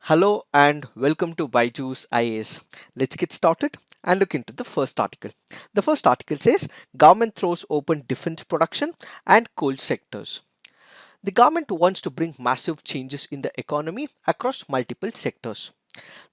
Hello and welcome to Byju's IAS. Let's get started and look into the first article. The first article says government throws open defense production and coal sectors. The government wants to bring massive changes in the economy across multiple sectors.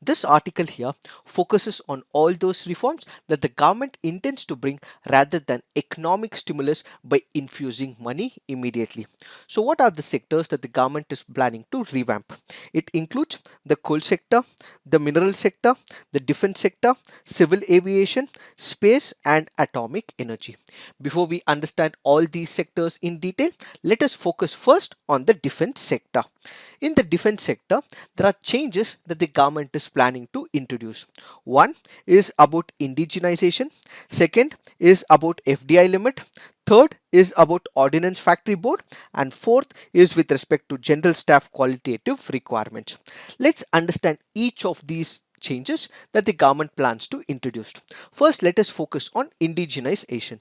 This article here focuses on all those reforms that the government intends to bring rather than economic stimulus by infusing money immediately. So, what are the sectors that the government is planning to revamp? It includes the coal sector, the mineral sector, the defense sector, civil aviation, space, and atomic energy. Before we understand all these sectors in detail, let us focus first on the defense sector. In the defense sector, there are changes that the government is planning to introduce. One is about indigenization, second is about FDI limit, third is about ordnance factory board, and fourth is with respect to general staff qualitative requirements. Let's understand each of these changes that the government plans to introduce. First, let us focus on indigenization.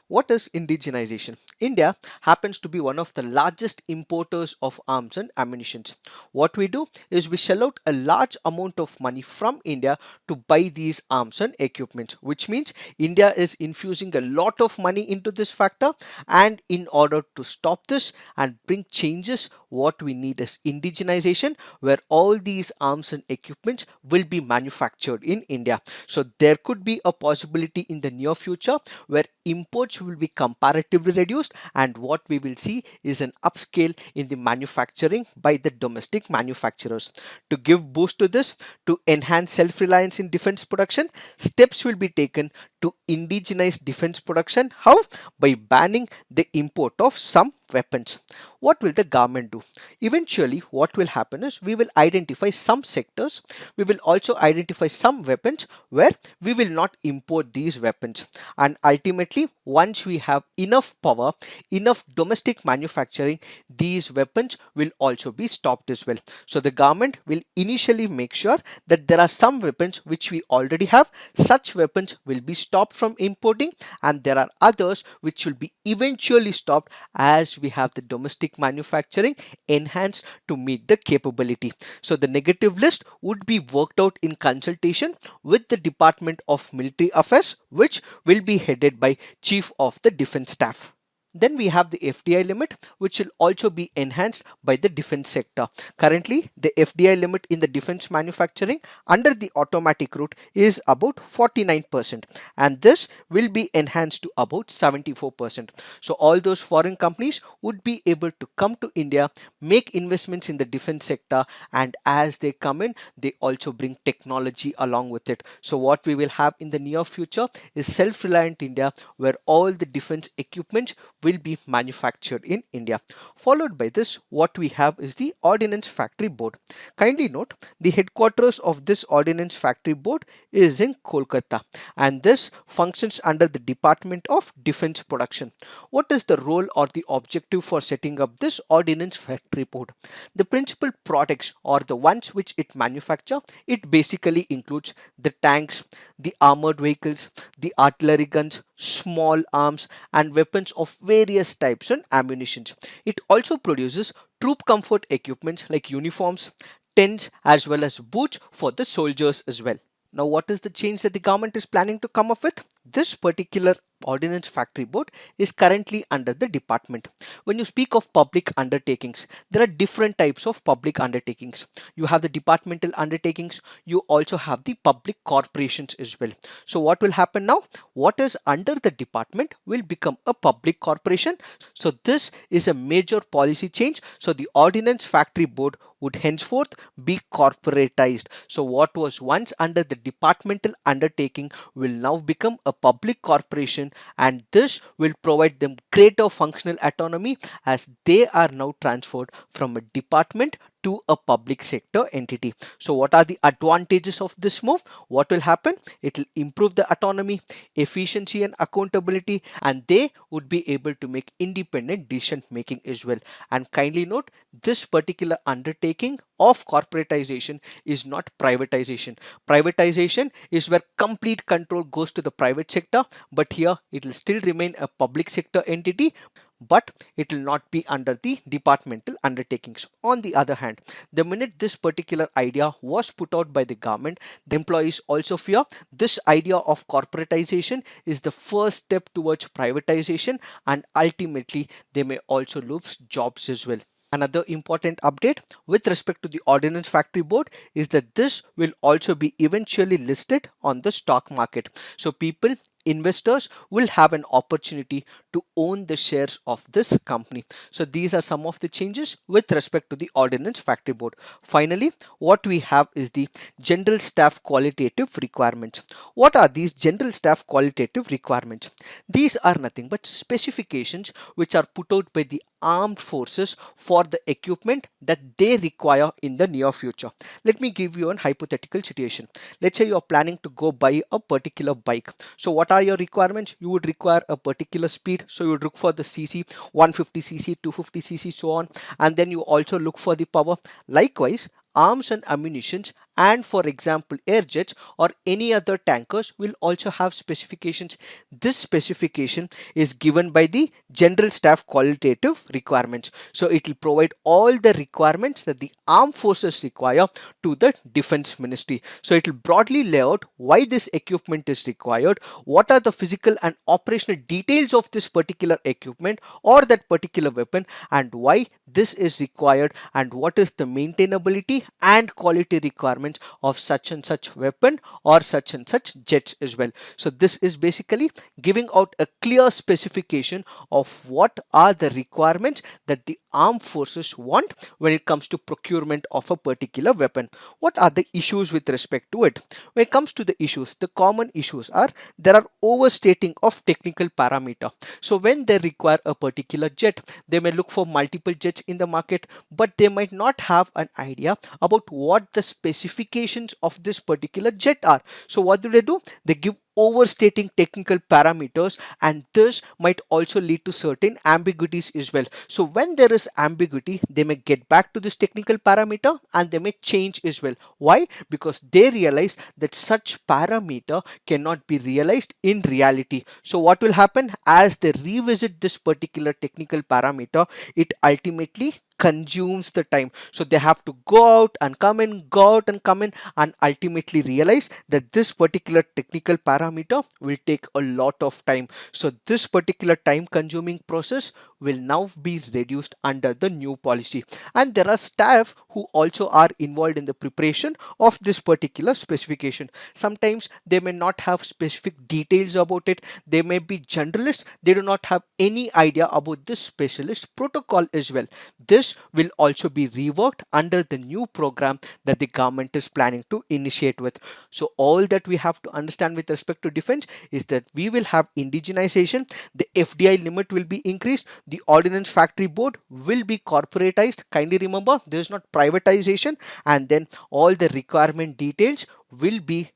What is indigenization? India happens to be one of the largest importers of arms and ammunition. What we do is we shell out a large amount of money from India to buy these arms and equipment, which means India is infusing a lot of money into this factor. And in order to stop this and bring changes, what we need is indigenization, where all these arms and equipment will be manufactured in India. So there could be a possibility in the near future where imports will be comparatively reduced, and what we will see is an upscale in the manufacturing by the domestic manufacturers. To give boost to this, to enhance self-reliance in defense production, steps will be taken to indigenize defense production. How? By banning the import of some weapons. What will the government do? Eventually, what will happen is we will identify some sectors, we will also identify some weapons where we will not import these weapons, and ultimately once we have enough power, enough domestic manufacturing, these weapons will also be stopped as well. So the government will initially make sure that there are some weapons which we already have, such weapons will be stopped from importing, and there are others which will be eventually stopped as we have the domestic manufacturing enhanced to meet the capability. So the negative list would be worked out in consultation with the Department of Military Affairs, which will be headed by Chief of the Defense Staff. Then we have the FDI limit, which will also be enhanced by the defense sector. Currently, the FDI limit in the defense manufacturing under the automatic route is about 49%, and this will be enhanced to about 74%. So all those foreign companies would be able to come to India, make investments in the defense sector, and as they come in, they also bring technology along with it. So what we will have in the near future is self-reliant India, where all the defense equipment will be manufactured in India. Followed by this, what we have is the Ordnance Factory Board. Kindly note, the headquarters of this Ordnance Factory Board is in Kolkata, and this functions under the Department of Defense Production. What is the role or the objective for setting up this Ordnance Factory Board? The principal products or the ones which it manufactures, it basically includes the tanks, the armored vehicles, the artillery guns, small arms, and weapons of various types and ammunitions. It also produces troop comfort equipments like uniforms, tents, as well as boots for the soldiers as well. Now, what is the change that the government is planning to come up with? This particular Ordnance Factory Board is currently under the department. When you speak of public undertakings, there are different types of public undertakings. You have the departmental undertakings, you also have the public corporations as well. So what will happen now? What is under the department will become a public corporation. So this is a major policy change. So the Ordnance Factory Board would henceforth be corporatized. So what was once under the departmental undertaking will now become a public corporation, and this will provide them greater functional autonomy as they are now transferred from a department to a public sector entity. So what are the advantages of this move? What will happen? It will improve the autonomy, efficiency, and accountability, and they would be able to make independent decision making as well. And kindly note, this particular undertaking of corporatization is not privatization. Privatization is where complete control goes to the private sector, but here it will still remain a public sector entity, but it will not be under the departmental undertakings. On the other hand, the minute this particular idea was put out by the government, the employees also fear this idea of corporatization is the first step towards privatization, and ultimately they may also lose jobs as well. Another important update with respect to the Ordnance Factory Board is that this will also be eventually listed on the stock market. So people, investors will have an opportunity to own the shares of this company. So these are some of the changes with respect to the Ordnance Factory Board. Finally, what we have is the general staff qualitative requirements. What are these general staff qualitative requirements? These are nothing but specifications which are put out by the armed forces for the equipment that they require in the near future. Let me give you a hypothetical situation. Let's say you're planning to go buy a particular bike. So what are your requirements? You would require a particular speed. So you would look for the cc, 150cc, 250cc, so on. And then you also look for the power. Likewise, arms and ammunitions, and for example air jets or any other tankers will also have specifications. This specification is given by the general staff qualitative requirements. So it will provide all the requirements that the armed forces require to the defense ministry. So it will broadly lay out why this equipment is required, what are the physical and operational details of this particular equipment or that particular weapon, and why this is required, and what is the maintainability and quality requirements of such and such weapon or such and such jets as well. So this is basically giving out a clear specification of what are the requirements that the armed forces want when it comes to procurement of a particular weapon. What are the issues with respect to it? When it comes to the issues, the common issues are there are overstating of technical parameter. So when they require a particular jet, they may look for multiple jets in the market, but they might not have an idea about what the specifications of this particular jet are. So what do? They give overstating technical parameters, and this might also lead to certain ambiguities as well. So when there is ambiguity, they may get back to this technical parameter and they may change as well. Why? Because they realize that such parameter cannot be realized in reality. So what will happen as they revisit this particular technical parameter, it ultimately consumes the time. So they have to go out and come in, go out and come in, and ultimately realize that this particular technical parameter will take a lot of time. So this particular time consuming process will now be reduced under the new policy, and there are staff who also are involved in the preparation of this particular specification. Sometimes they may not have specific details about it, they may be generalists, they do not have any idea about this specialist protocol as well. This will also be reworked under the new program that the government is planning to initiate with. So all that we have to understand with respect to defense is that we will have indigenization, the FDI limit will be increased, the Ordnance Factory Board will be corporatized. Kindly remember, there is not privatization, and then all the requirement details will be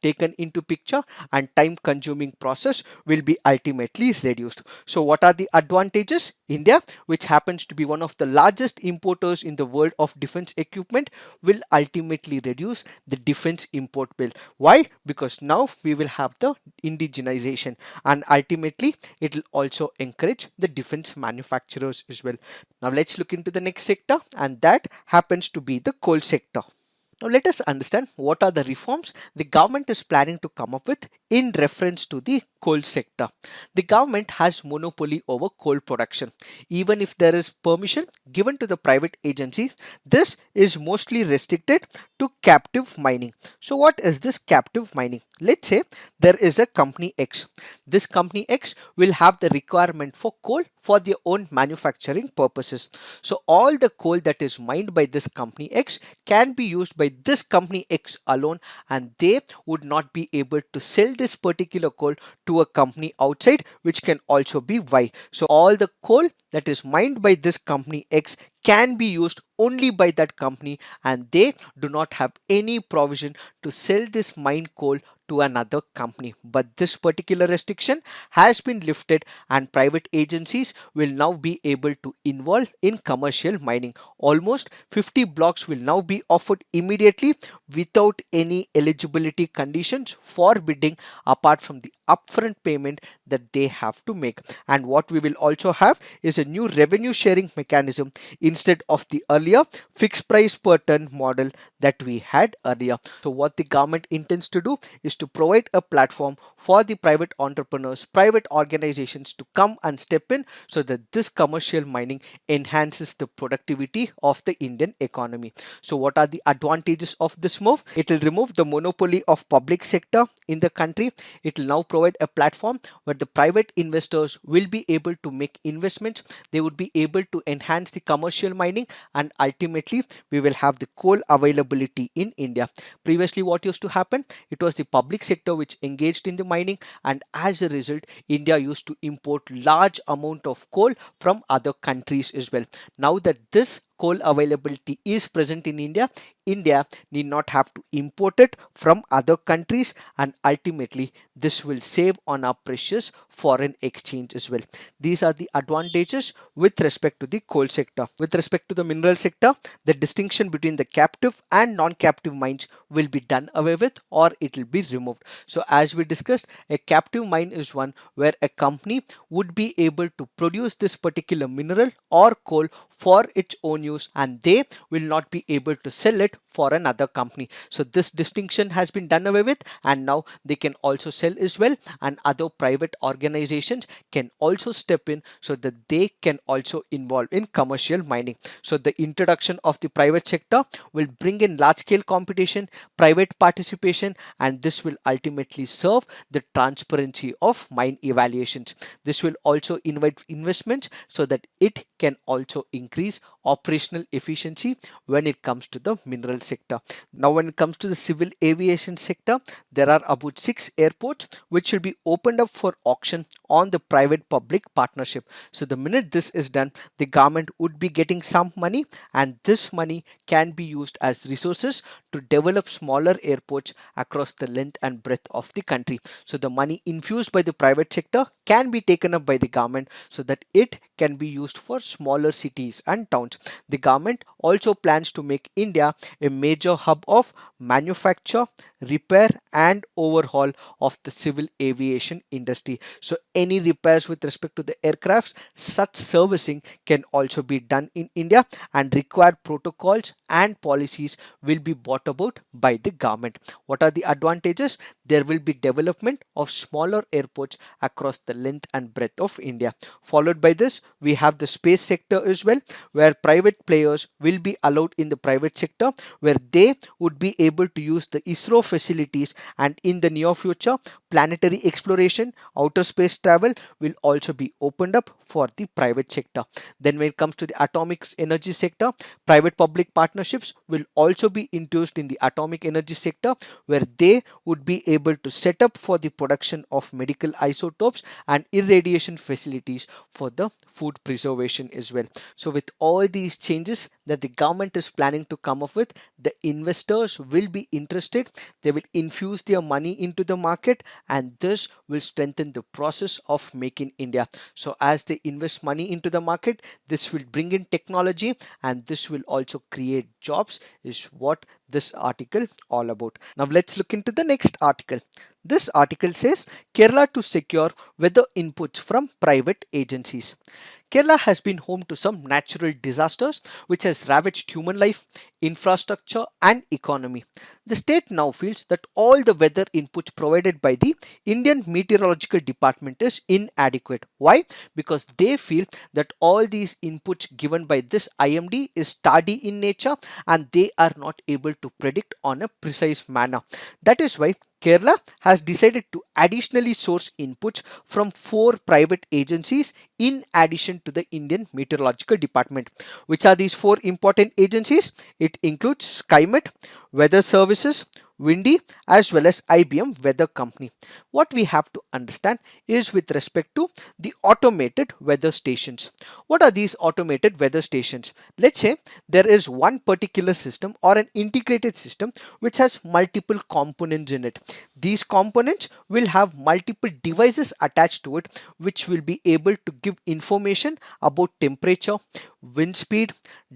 taken into picture, and time consuming process will be ultimately reduced. So what are the advantages? India, which happens to be one of the largest importers in the world of defense equipment, will ultimately reduce the defense import bill. Why? Because now we will have the indigenization, and ultimately it will also encourage the defense manufacturers as well. Now let's look into the next sector, and that happens to be the coal sector. Now let us understand what are the reforms the government is planning to come up with in reference to the coal sector. The government has monopoly over coal production. Even if there is permission given to the private agencies, this is mostly restricted to captive mining. So what is this captive mining? Let's say there is a company X. This company X will have the requirement for coal for their own manufacturing purposes. So all the coal that is mined by this company X can be used by this company X alone, and they would not be able to sell this particular coal to a company outside, which can also be Y. So all the coal that is mined by this company X can be used only by that company, and they do not have any provision to sell this mined coal to another company. But this particular restriction has been lifted, and private agencies will now be able to involve in commercial mining. Almost 50 blocks will now be offered immediately without any eligibility conditions for bidding apart from the upfront payment that they have to make. And what we will also have is a new revenue sharing mechanism instead of the earlier fixed price per ton model that we had earlier. So what the government intends to do is to provide a platform for the private entrepreneurs, private organizations to come and step in so that this commercial mining enhances the productivity of the Indian economy. So what are the advantages of this move? It will remove the monopoly of public sector in the country. It will now provide a platform where the private investors will be able to make investments. They would be able to enhance the commercial mining, and ultimately we will have the coal availability in India. Previously, what used to happen? It was the public sector which engaged in the mining, and as a result, India used to import large amount of coal from other countries as well. Now that this coal availability is present in India, India need not have to import it from other countries, and ultimately this will save on our precious foreign exchange as well. These are the advantages with respect to the coal sector. With respect to the mineral sector, the distinction between the captive and non-captive mines will be done away with, or it will be removed. So as we discussed, a captive mine is one where a company would be able to produce this particular mineral or coal for its own use, and they will not be able to sell it for another company. So this distinction has been done away with, and now they can also sell as well, and other private organizations can also step in so that they can also involve in commercial mining. So the introduction of the private sector will bring in large scale competition, private participation, and this will ultimately serve the transparency of mine evaluations. This will also invite investments so that it can also increase operational efficiency when it comes to the mineral sector. Now when it comes to the civil aviation sector, there are about 6 airports which will be opened up for auction on the private public partnership. So the minute this is done, the government would be getting some money, and this money can be used as resources to develop smaller airports across the length and breadth of the country. So the money infused by the private sector can be taken up by the government so that it can be used for smaller cities and towns. The government also plans to make India a major hub of manufacture, repair, and overhaul of the civil aviation industry. So any repairs with respect to the aircrafts, such servicing can also be done in India, and required protocols and policies will be brought about by the government. What are the advantages? There will be development of smaller airports across the length and breadth of India. Followed by this, we have the space sector as well, where private players will be allowed in the private sector, where they would be able to use the ISRO facilities, and in the near future, planetary exploration, outer space travel will also be opened up for the private sector. Then when it comes to the atomic energy sector, private public partnerships will also be introduced in the atomic energy sector, where they would be able to set up for the production of medical isotopes and irradiation facilities for the food preservation as well. So with all these changes that the government is planning to come up with, the investors will be interested. They will infuse their money into the market, and this will strengthen the process of Make in India. So as they invest money into the market, this will bring in technology, and this will also create jobs, is what this article all about. Now let's look into the next article. This article says Kerala to secure weather inputs from private agencies. Kerala has been home to some natural disasters which has ravaged human life, infrastructure, and economy. The state now feels that all the weather inputs provided by the Indian Meteorological Department is inadequate. Why? Because they feel that all these inputs given by this IMD is tardy in nature, and they are not able to predict on a precise manner. That is why Kerala has decided to additionally source inputs from 4 private agencies in addition to the Indian Meteorological Department. Which are these 4 important agencies? It includes SkyMet, Weather Services, Windy, as well as IBM Weather Company. What we have to understand is with respect to the automated weather stations. What are these automated weather stations? Let's say there is one particular system or an integrated system which has multiple components in it. These components will have multiple devices attached to it, which will be able to give information about temperature, wind speed,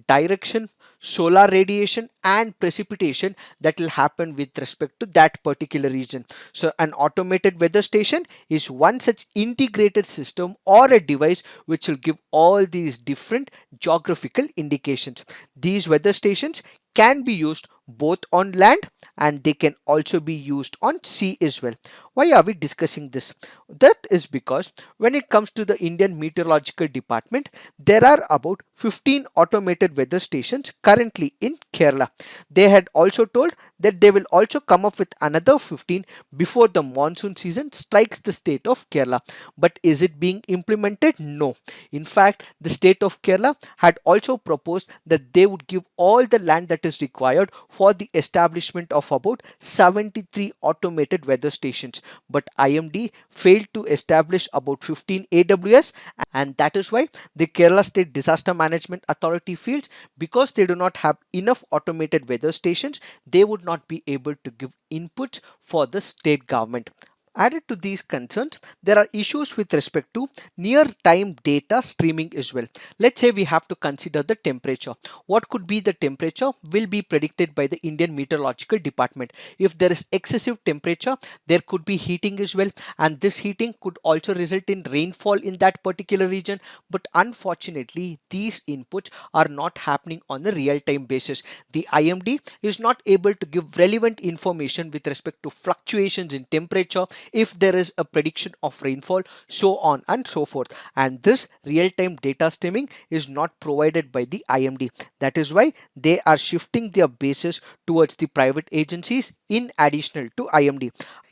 direction, solar radiation, and precipitation that will happen with respect to that particular region. So an automated weather station is one such integrated system or a device which will give all these different geographical indications. These weather stations can be used both on land and they can also be used on sea as well. Why are we discussing this? That is because when it comes to the Indian Meteorological Department, there are about 15 automated weather stations currently in Kerala. They had also told that they will also come up with another 15 before the monsoon season strikes the state of Kerala. But is it being implemented? No. In fact, the state of Kerala had also proposed that they would give all the land that is required for the establishment of about 73 automated weather stations. But IMD failed to establish about 15 AWS, and that is why the Kerala State Disaster Management Authority feels because they do not have enough automated weather stations, they would not be able to give inputs for the state government. Added to these concerns, there are issues with respect to near time data streaming as well. Let's say we have to consider the temperature. What could be the temperature will be predicted by the Indian Meteorological Department. If there is excessive temperature, there could be heating as well, and this heating could also result in rainfall in that particular region. But unfortunately, these inputs are not happening on a real time basis. The IMD is not able to give relevant information with respect to fluctuations in temperature, if there is a prediction of rainfall, so on and so forth. And this real-time data streaming is not provided by the IMD. That is why they are shifting their basis towards the private agencies in additional to IMD.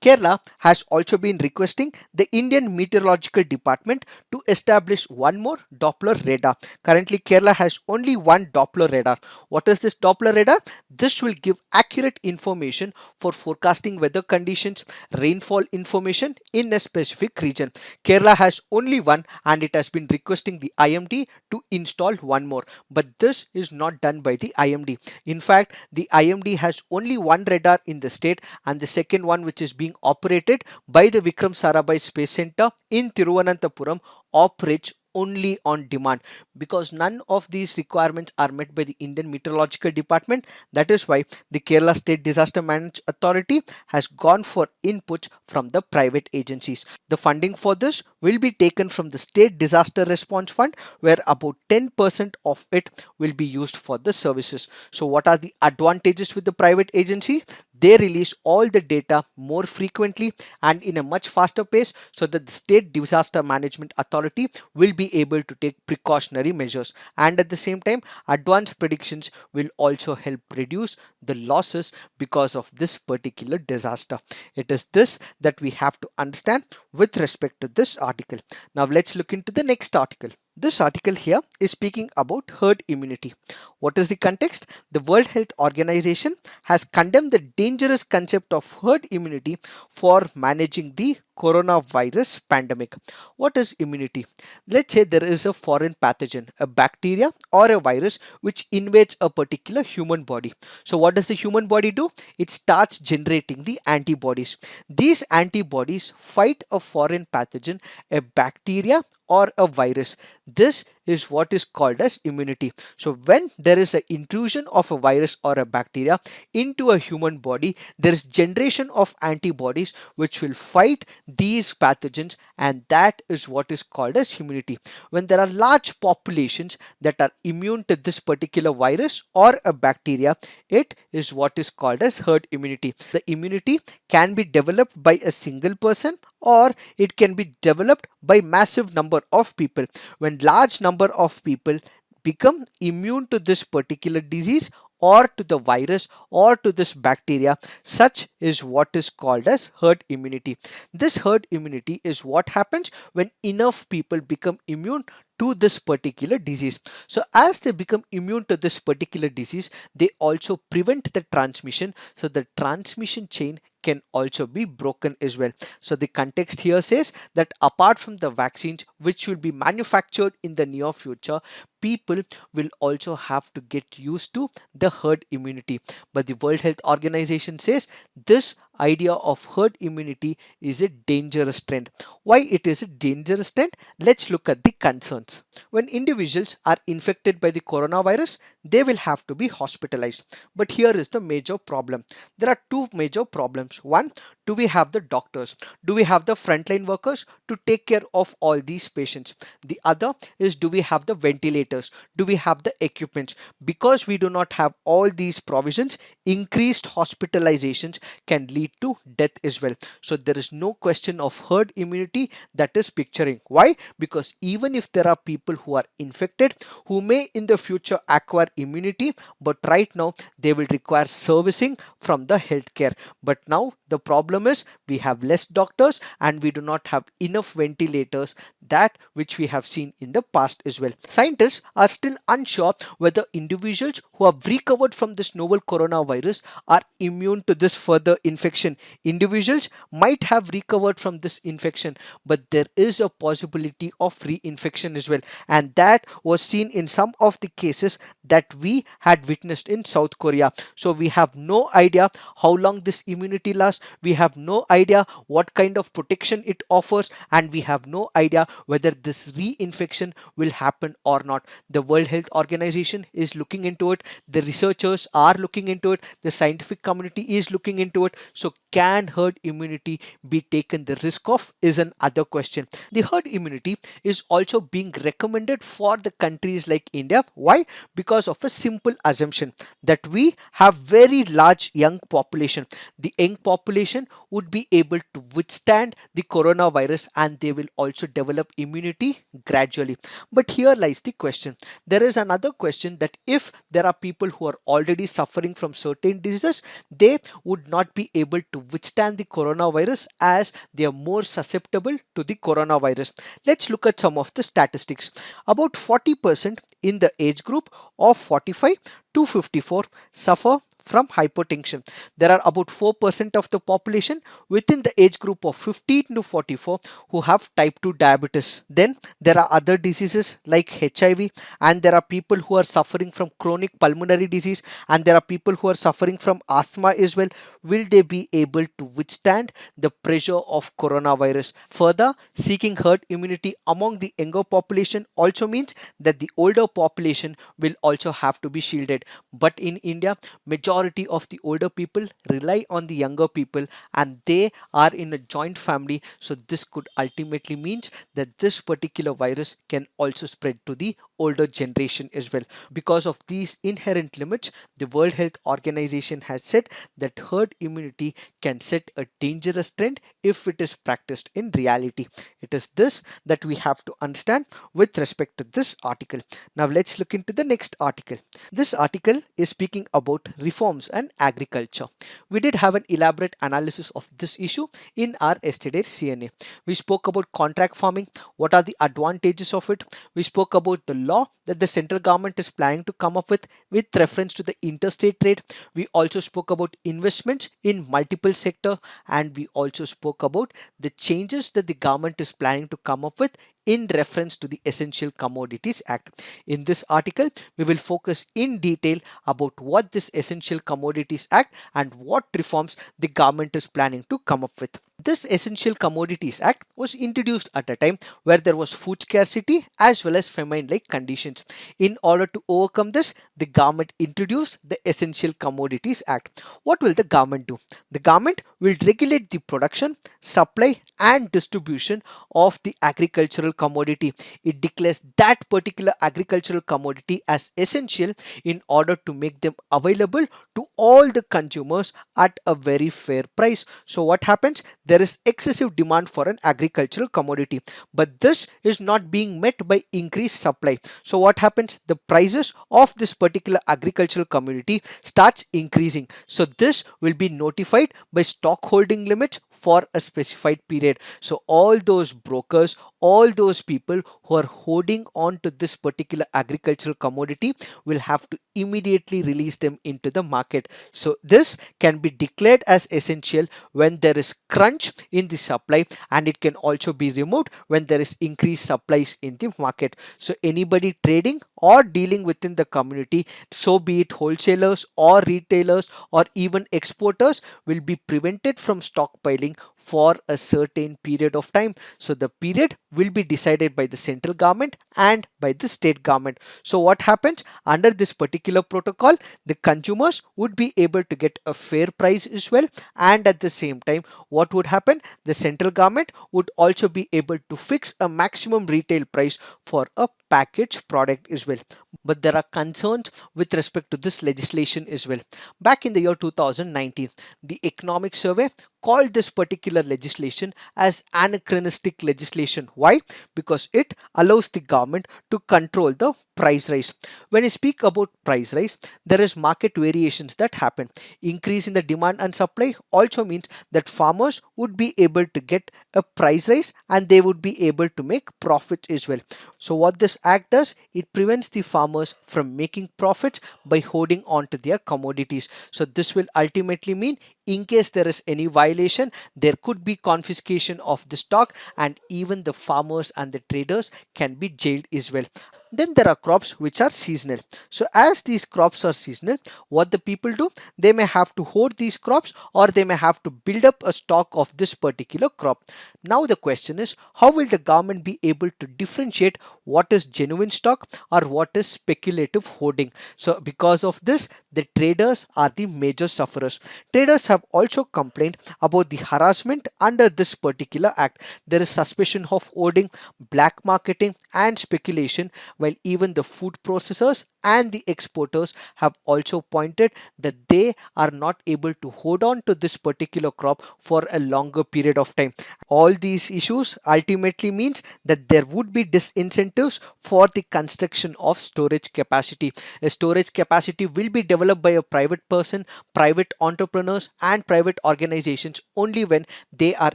Kerala has also been requesting the Indian Meteorological Department to establish one more Doppler radar. Currently, Kerala has only one Doppler radar. What is this Doppler radar? This will give accurate information for forecasting weather conditions, rainfall information in a specific region. Kerala has only one and it has been requesting the IMD to install one more. But this is not done by the IMD. In fact, the IMD has only one radar in the state, and the second one, which is being operated by the Vikram Sarabhai Space Center in Thiruvananthapuram, operates only on demand because none of these requirements are met by the Indian Meteorological Department. That is why the Kerala State Disaster Management Authority has gone for inputs from the private agencies. The funding for this will be taken from the State Disaster Response Fund, where about 10% of it will be used for the services. So what are the advantages with the private agency? They release all the data more frequently and in a much faster pace, so that the State Disaster Management Authority will be able to take precautionary measures, and at the same time advanced predictions will also help reduce the losses because of this particular disaster. It is this that we have to understand with respect to this article. Now let's look into the next article. This article here is speaking about herd immunity. What is the context? The World Health Organization has condemned the dangerous concept of herd immunity for managing the coronavirus pandemic. What is immunity? Let's say there is a foreign pathogen, a bacteria or a virus which invades a particular human body. So what does the human body do? It starts generating the antibodies. These antibodies fight a foreign pathogen, a bacteria or a virus. This is what is called as immunity. So when there is an intrusion of a virus or a bacteria into a human body, there is generation of antibodies which will fight these pathogens, and that is what is called as immunity. When there are large populations that are immune to this particular virus or a bacteria, it is what is called as herd immunity. The immunity can be developed by a single person or it can be developed by massive number of people. When large number of people become immune to this particular disease or to the virus or to this bacteria, such is what is called as herd immunity. This herd immunity is what happens when enough people become immune to this particular disease. So as they become immune to this particular disease, they also prevent the transmission, so the transmission chain can also be broken as well. So the context here says that apart from the vaccines which will be manufactured in the near future, people will also have to get used to the herd immunity. But the World Health Organization says this idea of herd immunity is a dangerous trend. Why it is a dangerous trend? Let's look at the concerns. When individuals are infected by the coronavirus, they will have to be hospitalized. But here is the major problem. There are two major problems. One, do we have the doctors? Do we have the frontline workers to take care of all these patients? The other is, do we have the ventilators? Do we have the equipment? Because we do not have all these provisions, increased hospitalizations can lead to death as well. So there is no question of herd immunity that is picturing. Why? Because even if there are people who are infected who may in the future acquire immunity, but right now they will require servicing from the healthcare. But now the problem is we have less doctors and we do not have enough ventilators, that which we have seen in the past as well. Scientists are still unsure whether individuals who have recovered from this novel coronavirus are immune to this further infection. Individuals might have recovered from this infection, but there is a possibility of reinfection as well, and that was seen in some of the cases that we had witnessed in South Korea. So we have no idea how long this immunity lasts, we have no idea what kind of protection it offers, and we have no idea whether this reinfection will happen or not. The World Health Organization is looking into it, the researchers are looking into it, the scientific community is looking into it. So can herd immunity be taken the risk of is another question. The herd immunity is also being recommended for the countries like India. Why? Because of a simple assumption that we have very large young population. The young population would be able to withstand the coronavirus and they will also develop immunity gradually. But here lies the question. There is another question that if there are people who are already suffering from certain diseases, they would not be able to withstand the coronavirus as they are more susceptible to the coronavirus. Let's look at some of the statistics. About 40% in the age group of 45 to 54 suffer from hypertension. There are about 4% of the population within the age group of 15 to 44 who have type 2 diabetes. Then there are other diseases like HIV, and there are people who are suffering from chronic pulmonary disease, and there are people who are suffering from asthma as well. Will they be able to withstand the pressure of coronavirus? Further, seeking herd immunity among the younger population also means that the older population will also have to be shielded. But in India, majority of the older people rely on the younger people and they are in a joint family. So this could ultimately means that this particular virus can also spread to the older generation as well. Because of these inherent limits, the World Health Organization has said that herd immunity can set a dangerous trend if it is practiced in reality. It is this that we have to understand with respect to this article. Now let's look into the next article. This article is speaking about reforms and agriculture. We did have an elaborate analysis of this issue in our yesterday's CNA. We spoke about contract farming, what are the advantages of it. We spoke about the law that the central government is planning to come up with reference to the interstate trade. We also spoke about investments in multiple sector, and we also spoke about the changes that the government is planning to come up with in reference to the Essential Commodities Act. In this article, we will focus in detail about what this Essential Commodities Act and what reforms the government is planning to come up with. This Essential Commodities Act was introduced at a time where there was food scarcity as well as famine-like conditions. In order to overcome this, the government introduced the Essential Commodities Act. What will the government do? The government will regulate the production, supply and distribution of the agricultural commodity. It declares that particular agricultural commodity as essential in order to make them available to all the consumers at a very fair price. So what happens? There is excessive demand for an agricultural commodity, but this is not being met by increased supply. So what happens? The prices of this particular agricultural commodity starts increasing. So this will be notified by stock holding limits for a specified period. So all those brokers, all those people who are holding on to this particular agricultural commodity will have to immediately release them into the market. So this can be declared as essential when there is crunch in the supply, and it can also be removed when there is increased supplies in the market. So anybody trading or dealing within the community, so be it wholesalers or retailers or even exporters, will be prevented from stockpiling for a certain period of time. So the period will be decided by the central government and by the state government. So what happens under this particular protocol, the consumers would be able to get a fair price as well, and at the same time what would happen, the central government would also be able to fix a maximum retail price for a packaged product as well. But there are concerns with respect to this legislation as well. Back in the year 2019, the Economic Survey called this particular legislation as anachronistic legislation. Why? Because it allows the government to control the price rise. When I speak about price rise, there is market variations that happen. Increase in the demand and supply also means that farmers would be able to get a price rise and they would be able to make profits as well. So what this act does, it prevents the farmers from making profits by holding on to their commodities. So this will ultimately mean in case there is any violation, there could be confiscation of the stock, and even the farmers and the traders can be jailed as well. Then there are crops which are seasonal. So as these crops are seasonal, what the people do, they may have to hoard these crops or they may have to build up a stock of this particular crop. Now the question is, how will the government be able to differentiate what is genuine stock or what is speculative hoarding? So because of this, the traders are the major sufferers. Traders have also complained about the harassment under this particular act. There is suspicion of hoarding, black marketing and speculation, while even the food processors and the exporters have also pointed that they are not able to hold on to this particular crop for a longer period of time. All these issues ultimately means that there would be disincentives for the construction of storage capacity. A storage capacity will be developed by a private person, private entrepreneurs and private organizations only when they are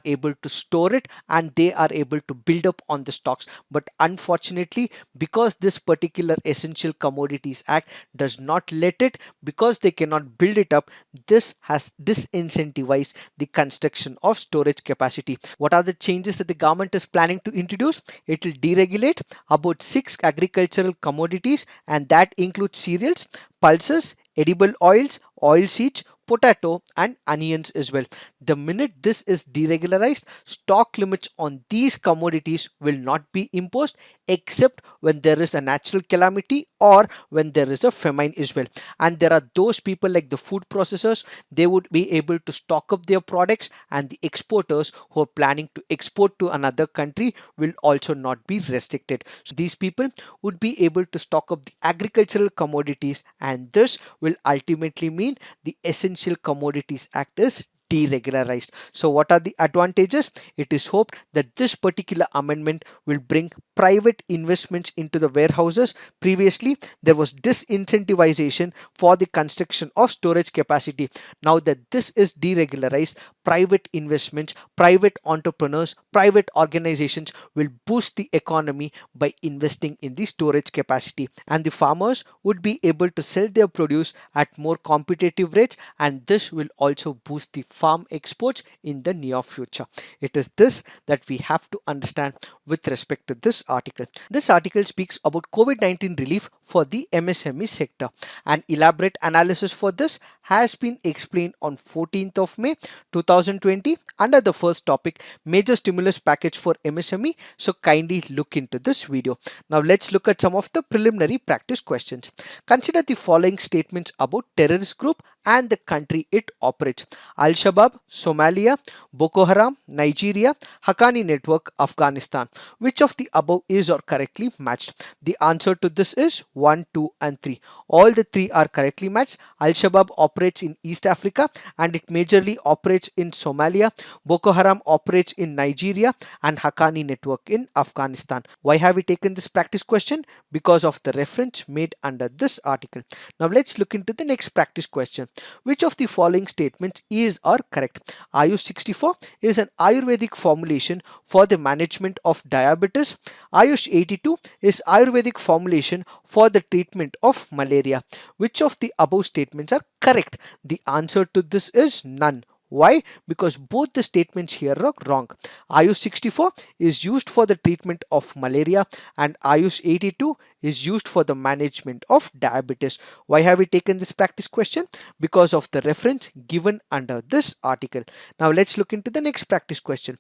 able to store it and they are able to build up on the stocks. But unfortunately, because this particular Essential Commodities Act does not let it, because they cannot build it up, this has disincentivized the construction of storage capacity. What are the changes that the government is planning to introduce? It will deregulate about 6 agricultural commodities, and that includes cereals, pulses, edible oils, oilseeds, potato and onions as well. The minute this is deregularized, stock limits on these commodities will not be imposed except when there is a natural calamity or when there is a famine as well. And there are those people like the food processors, they would be able to stock up their products, and the exporters who are planning to export to another country will also not be restricted. So these people would be able to stock up the agricultural commodities, and this will ultimately mean the Essential Commodities Act is deregularized. So what are the advantages? It is hoped that this particular amendment will bring private investments into the warehouses. Previously there was disincentivization for the construction of storage capacity. Now that this is deregularized, private investments, private entrepreneurs, private organizations will boost the economy by investing in the storage capacity, and the farmers would be able to sell their produce at more competitive rates, and this will also boost the farm exports in the near future. It is this that we have to understand with respect to this article. This article speaks about COVID-19 relief for the MSME sector. An elaborate analysis for this has been explained on 14th of May 2020 under the first topic, major stimulus package for MSME. So kindly look into this video. Now let's look at some of the preliminary practice questions. Consider the following statements about terrorist group and the country it operates: Al-Shabaab, Somalia; Boko Haram, Nigeria; Haqqani Network, Afghanistan. Which of the above is or correctly matched? The answer to this is 1, 2 and 3. All the 3 are correctly matched. Al-Shabaab operates in East Africa and it majorly operates in Somalia. Boko Haram operates in Nigeria and Haqqani Network in Afghanistan. Why have we taken this practice question? Because of the reference made under this article. Now let's look into the next practice question. Which of the following statements is or correct? Ayush 64 is an Ayurvedic formulation for the management of diabetes. Ayush 82 is Ayurvedic formulation for the treatment of malaria. Which of the above statements are correct? The answer to this is none. Why? Because both the statements here are wrong. Ayush 64 is used for the treatment of malaria and Ayush 82 is used for the management of diabetes. Why have we taken this practice question? Because of the reference given under this article. Now let's look into the next practice question.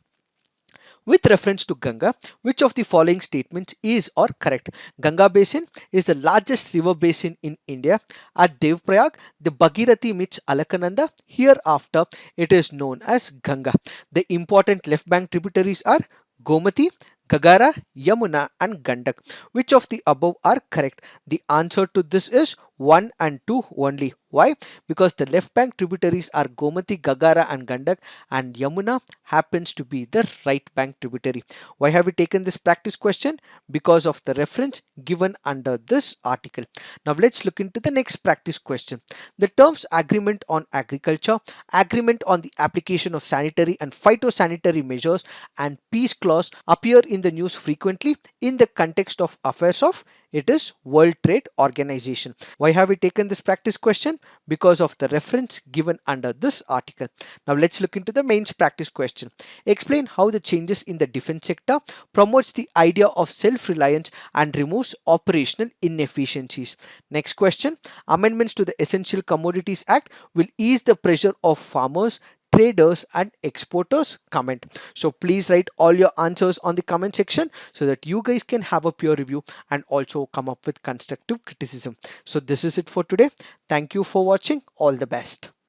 With reference to Ganga, which of the following statements is or correct? Ganga basin is the largest river basin in India. At Devprayag, the Bhagirathi meets Alakananda. Hereafter, it is known as Ganga. The important left bank tributaries are Gomati, Gagara, Yamuna and Gandak. Which of the above are correct? The answer to this is 1 and 2 only. Why? Because the left bank tributaries are Gomati, Gagara and Gandak and Yamuna happens to be the right bank tributary. Why have we taken this practice question? Because of the reference given under this article. Now let's look into the next practice question. The terms agreement on agriculture, agreement on the application of sanitary and phytosanitary measures and peace clause appear in the news frequently in the context of affairs of it is World Trade Organization. Why have we taken this practice question? Because of the reference given under this article. Now let's look into the mains practice question. Explain how the changes in the defense sector promotes the idea of self-reliance and removes operational inefficiencies. Next question. Amendments to the Essential Commodities Act will ease the pressure of farmers, traders and exporters. Comment. So please write all your answers on the comment section so that you guys can have a peer review and also come up with constructive criticism. So this is it for today. Thank you for watching. All the best.